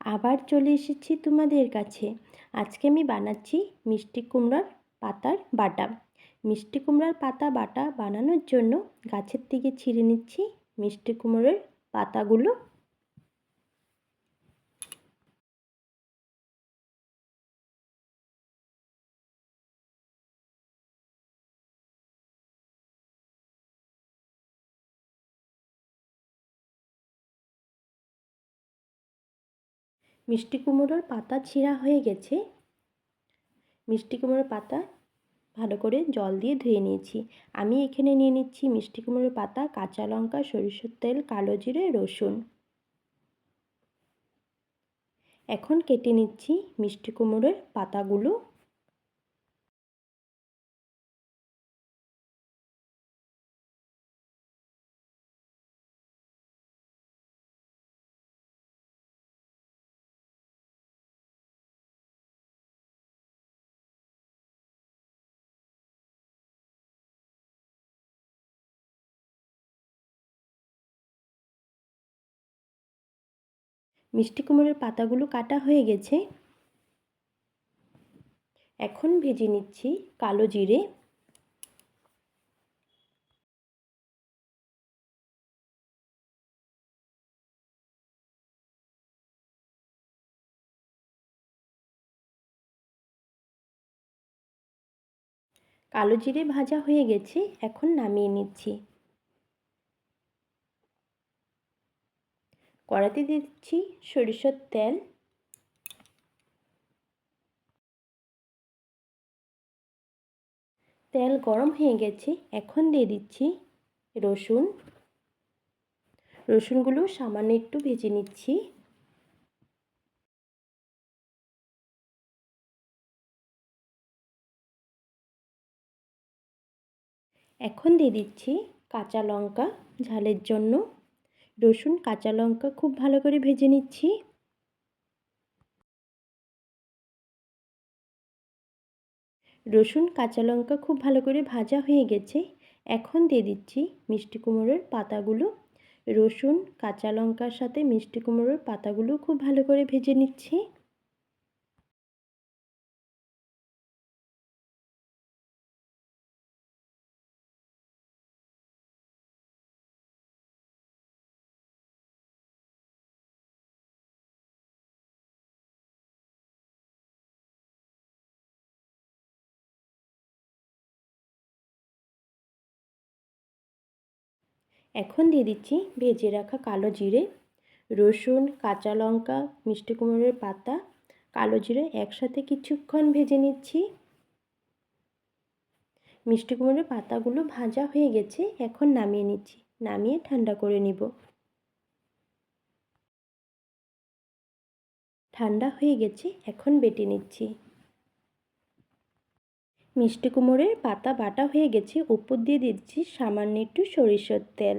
আবার চলে এসেছি তোমাদের কাছে। আজকে আমি বানাচ্ছি মিষ্টি কুমড়ার পাতার বাটা। মিষ্টি কুমড়ার পাতা বাটা বানানোর জন্য গাছের থেকে ছিঁড়ে নিচ্ছি মিষ্টি কুমড়োর পাতাগুলো। মিষ্টি কুমড়োর পাতা ছিঁড়া হয়ে গেছে। মিষ্টি কুমড়োর পাতা ভালো করে জল দিয়ে ধুয়ে নিয়েছি। আমি এখানে নিয়ে নিচ্ছি মিষ্টি কুমড়োর পাতা, কাঁচা লঙ্কা, সরিষার তেল, কালো জিরে, রসুন। এখন কেটে নিচ্ছি মিষ্টি কুমড়োর পাতাগুলো। মিষ্টি কুমড়োর পাতাগুলো কাটা হয়ে গেছে। এখন ভেজে নিচ্ছি কালো জিরে, কালো জিরে ভাজা হয়ে গেছে। এখন নামিয়ে নিচ্ছি। কড়াতে দিচ্ছি সরিষার তেল, তেল গরম হয়ে গেছে। এখন দিয়ে দিচ্ছি রসুন। রসুনগুলো সামান্য একটু ভেজে নিচ্ছি। এখন দিয়ে দিচ্ছি কাঁচা লঙ্কা ঝালের জন্য। রসুন কাঁচা লঙ্কা খুব ভালো করে ভেজে নিচ্ছি। রসুন কাঁচা লঙ্কা খুব ভালো করে ভাজা হয়ে গেছে। এখন দিয়ে দিচ্ছি মিষ্টি কুমড়োর পাতাগুলো। রসুন কাঁচা লঙ্কার সাথে মিষ্টি কুমড়োর পাতাগুলো খুব ভালো করে ভেজে নিচ্ছি। এখন দিয়ে দিচ্ছি ভেজে রাখা কালো জিরে। রসুন কাঁচা লঙ্কা মিষ্টি কুমড়োর পাতা কালো জিরে একসাথে কিছুক্ষণ ভেজে নিচ্ছি। মিষ্টি কুমড়োর পাতাগুলো ভাজা হয়ে গেছে। এখন নামিয়ে নিচ্ছি। নামিয়ে ঠান্ডা করে নিব। ঠান্ডা হয়ে গেছে। এখন বেটে নিচ্ছি। মিষ্টি কুমড়োর পাতা বাটা হয়ে গেছে। উপর দিয়ে দিচ্ছি সামান্য একটু সরিষার তেল।